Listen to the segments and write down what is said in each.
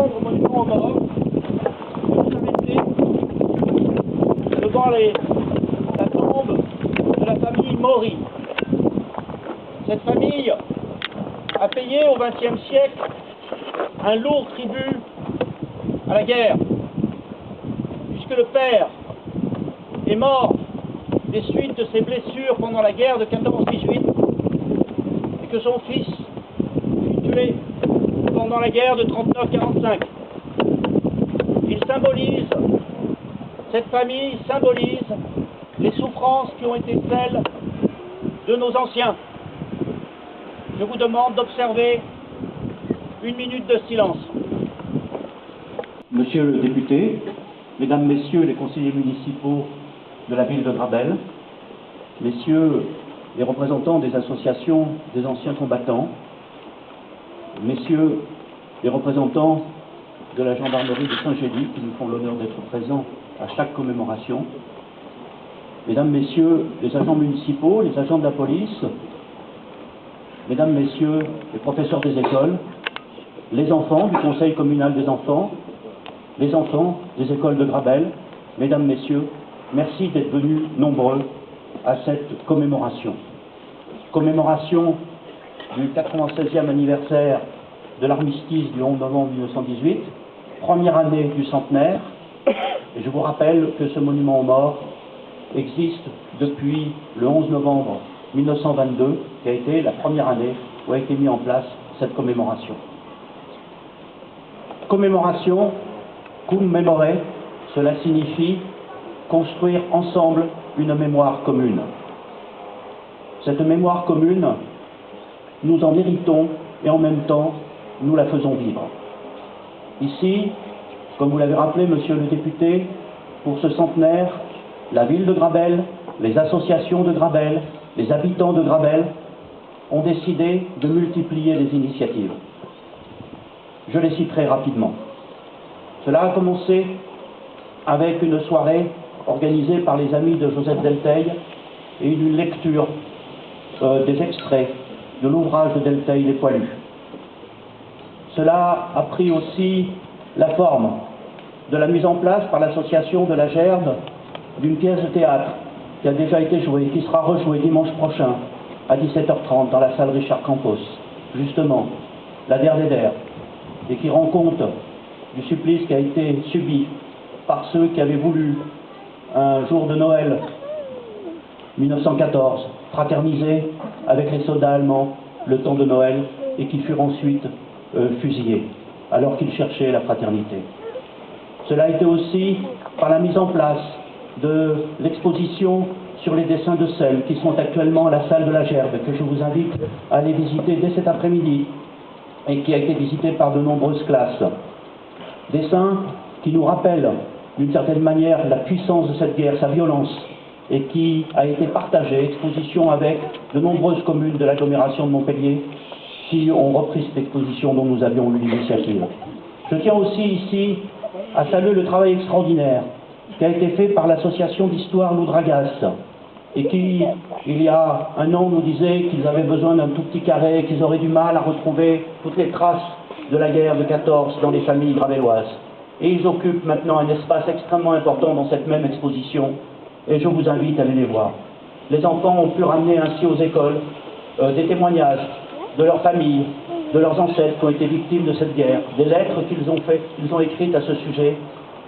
célèbre monument aux morts, vous arrêtez devant la tombe de la famille Maury. Cette famille a payé au XXe siècle un lourd tribut à la guerre, puisque le père est mort des suites de ses blessures pendant la guerre de 14-18 et que son fils fut tué pendant la guerre de 39-45. Cette famille symbolise les souffrances qui ont été celles de nos anciens. Je vous demande d'observer une minute de silence. Monsieur le député, Mesdames, Messieurs les conseillers municipaux de la ville de Grabel, Messieurs les représentants des associations des anciens combattants, Messieurs les représentants de la gendarmerie de Saint-Gély qui nous font l'honneur d'être présents à chaque commémoration, Mesdames, Messieurs les agents municipaux, les agents de la police, Mesdames, Messieurs les professeurs des écoles, les enfants du conseil communal des enfants, les enfants des écoles de Grabel, Mesdames, Messieurs, merci d'être venus nombreux à cette commémoration. Commémoration du 96e anniversaire de l'armistice du 11 novembre 1918, première année du centenaire, et je vous rappelle que ce monument aux morts existe depuis le 11 novembre 1922, qui a été la première année où a été mise en place cette commémoration. Commémoration, cum memore, cela signifie construire ensemble une mémoire commune. Cette mémoire commune, nous en héritons et en même temps, nous la faisons vivre. Ici, comme vous l'avez rappelé, Monsieur le député, pour ce centenaire, la ville de Grabel, les associations de Grabel, les habitants de Grabel ont décidé de multiplier les initiatives. Je les citerai rapidement. Cela a commencé avec une soirée organisée par les amis de Joseph Delteil et une lecture des extraits de l'ouvrage de Delteil, Les Poilus. Cela a pris aussi la forme de la mise en place par l'association de la Gerbe d'une pièce de théâtre qui a déjà été jouée, qui sera rejouée dimanche prochain à 17h30 dans la salle Richard Campos, justement, la Der des Der, et qui rend compte du supplice qui a été subi par ceux qui avaient voulu, un jour de Noël 1914, fraterniser avec les soldats allemands le temps de Noël et qui furent ensuite fusillés alors qu'ils cherchaient la fraternité. Cela a été aussi par la mise en place de l'exposition sur les dessins de sel qui sont actuellement à la salle de la Gerbe, que je vous invite à aller visiter dès cet après-midi et qui a été visitée par de nombreuses classes. Dessins qui nous rappellent d'une certaine manière la puissance de cette guerre, sa violence, et qui a été partagée, exposition avec de nombreuses communes de l'agglomération de Montpellier qui ont repris cette exposition dont nous avions eu l'initiative. Je tiens aussi ici à saluer le travail extraordinaire qui a été fait par l'association d'histoire Loudragas et qui, il y a un an, nous disait qu'ils avaient besoin d'un tout petit carré, qu'ils auraient du mal à retrouver toutes les traces de la guerre de 14 dans les familles gravelloises. Et ils occupent maintenant un espace extrêmement important dans cette même exposition et je vous invite à aller les voir. Les enfants ont pu ramener ainsi aux écoles des témoignages de leurs familles, de leurs ancêtres qui ont été victimes de cette guerre, des lettres qu'ils ont écrites à ce sujet.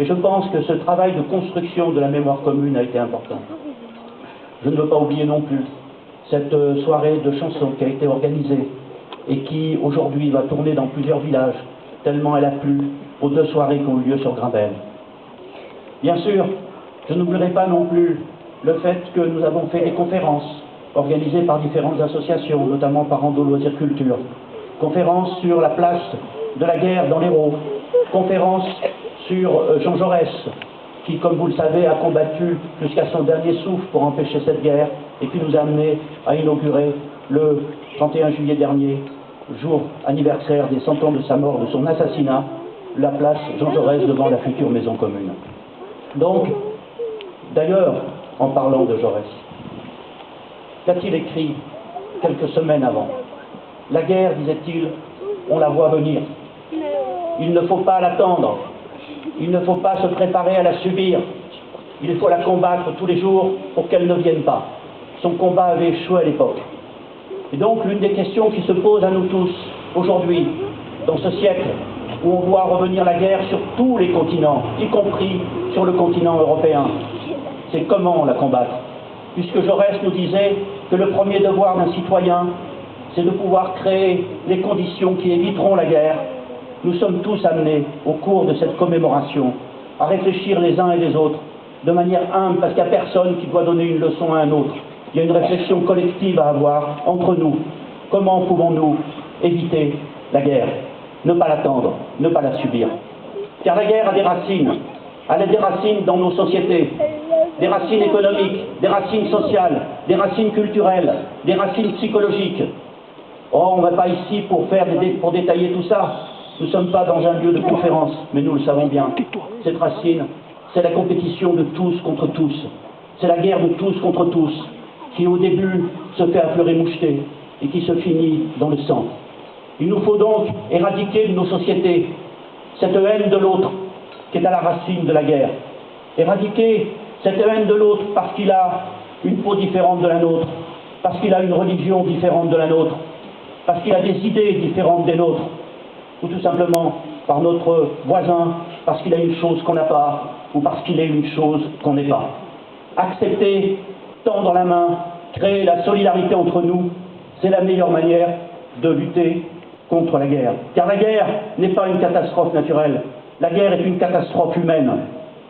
Et je pense que ce travail de construction de la mémoire commune a été important. Je ne veux pas oublier non plus cette soirée de chansons qui a été organisée et qui aujourd'hui va tourner dans plusieurs villages, tellement elle a plu aux 2 soirées qui ont eu lieu sur Grabel. Bien sûr, je n'oublierai pas non plus le fait que nous avons fait des conférences organisées par différentes associations, notamment par Ando Loisirs Culture, conférences sur la place de la guerre dans l'Hérault, conférences sur Jean Jaurès, qui, comme vous le savez, a combattu jusqu'à son dernier souffle pour empêcher cette guerre et qui nous a amené à inaugurer le 31 juillet dernier, jour anniversaire des 100 ans de sa mort, de son assassinat, la place Jean Jaurès devant la future maison commune. Donc, d'ailleurs, en parlant de Jaurès, qu'a-t-il écrit quelques semaines avant? La guerre, disait-il, on la voit venir. il ne faut pas l'attendre. Il ne faut pas se préparer à la subir. Il faut la combattre tous les jours pour qu'elle ne vienne pas. Son combat avait échoué à l'époque. Et donc, l'une des questions qui se pose à nous tous, aujourd'hui, dans ce siècle, où on voit revenir la guerre sur tous les continents, y compris sur le continent européen, c'est comment la combattre. Puisque Jaurès nous disait que le premier devoir d'un citoyen, c'est de pouvoir créer les conditions qui éviteront la guerre. Nous sommes tous amenés, au cours de cette commémoration, à réfléchir les uns et les autres, de manière humble, parce qu'il n'y a personne qui doit donner une leçon à un autre. Il y a une réflexion collective à avoir entre nous. Comment pouvons-nous éviter la guerre? Ne pas l'attendre, ne pas la subir. Car la guerre a des racines. Elle a des racines dans nos sociétés, des racines économiques, des racines sociales, des racines culturelles, des racines psychologiques. Oh, on ne va pas ici pour détailler tout ça. Nous ne sommes pas dans un lieu de conférence, mais nous le savons bien. Cette racine, c'est la compétition de tous contre tous. C'est la guerre de tous contre tous, qui au début se fait à pleurer moucheté et qui se finit dans le sang. Il nous faut donc éradiquer de nos sociétés cette haine de l'autre qui est à la racine de la guerre. Éradiquer cette haine de l'autre parce qu'il a une peau différente de la nôtre, parce qu'il a une religion différente de la nôtre, parce qu'il a des idées différentes des nôtres, ou tout simplement par notre voisin, parce qu'il a une chose qu'on n'a pas, ou parce qu'il est une chose qu'on n'est pas. Accepter, tendre la main, créer la solidarité entre nous, c'est la meilleure manière de lutter contre la guerre. Car la guerre n'est pas une catastrophe naturelle, la guerre est une catastrophe humaine,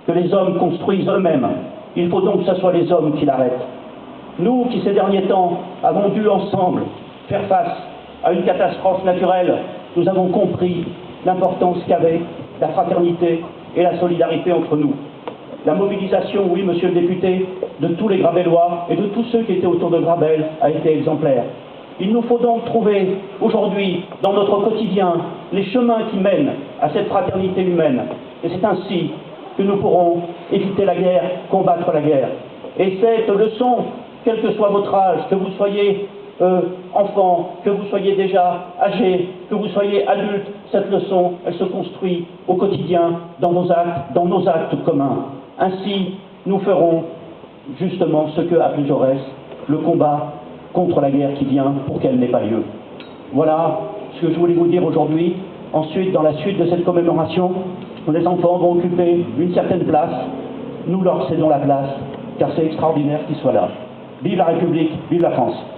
que les hommes construisent eux-mêmes. Il faut donc que ce soit les hommes qui l'arrêtent. Nous qui ces derniers temps avons dû ensemble faire face à une catastrophe naturelle, nous avons compris l'importance qu'avait la fraternité et la solidarité entre nous. La mobilisation, oui, monsieur le député, de tous les Grabellois et de tous ceux qui étaient autour de Grabel a été exemplaire. Il nous faut donc trouver aujourd'hui, dans notre quotidien, les chemins qui mènent à cette fraternité humaine. Et c'est ainsi que nous pourrons éviter la guerre, combattre la guerre. Et cette leçon, quel que soit votre âge, que vous soyez enfant, que vous soyez déjà âgé, que vous soyez adulte, cette leçon, elle se construit au quotidien, dans nos actes communs. Ainsi, nous ferons justement ce que appelait Jaurès, le combat contre la guerre qui vient pour qu'elle n'ait pas lieu. Voilà ce que je voulais vous dire aujourd'hui. Ensuite, dans la suite de cette commémoration, les enfants vont occuper une certaine place. Nous leur cédons la place, car c'est extraordinaire qu'ils soient là. Vive la République, vive la France!